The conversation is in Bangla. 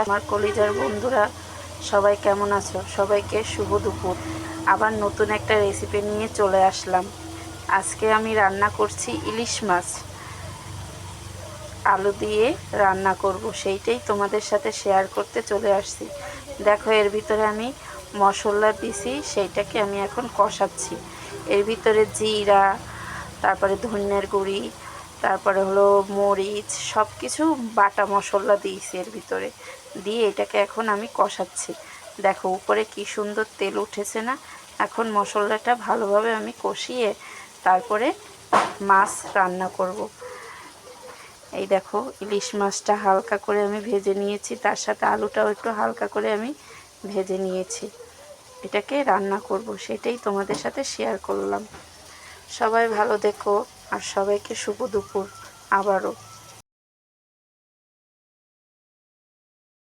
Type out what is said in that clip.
আমার কলিজার বন্ধুরা সবাই কেমন আছো? সবাইকে শুভ দুপুর। আবার নতুন একটা রেসিপি নিয়ে চলে আসলাম। আজকে আমি রান্না করছি ইলিশ মাছ আলু দিয়ে রান্না করব, সেইটাই তোমাদের সাথে শেয়ার করতে চলে আসছি। দেখো, এর ভিতরে আমি মশলা দিছি, সেইটাকে আমি এখন কষাচ্ছি। এর ভিতরে জিরা, তারপরে ধনিয়ার গুঁড়ি, তারপরে হলো মরিচ, সব কিছু বাটা মশলা দিয়েছি এর ভিতরে, দিয়ে এটাকে এখন আমি কষাচ্ছি। দেখো উপরে কি সুন্দর তেল উঠেছে না? এখন মশলাটা ভালোভাবে আমি কষিয়ে তারপরে মাছ রান্না করব। এই দেখো, ইলিশ মাছটা হালকা করে আমি ভেজে নিয়েছি, তার সাথে আলুটাও একটু হালকা করে আমি ভেজে নিয়েছি। এটাকে রান্না করব, সেটাই তোমাদের সাথে শেয়ার করলাম। সবাই ভালো দেখো, আর সবাইকে শুভ দুপুর আবারও।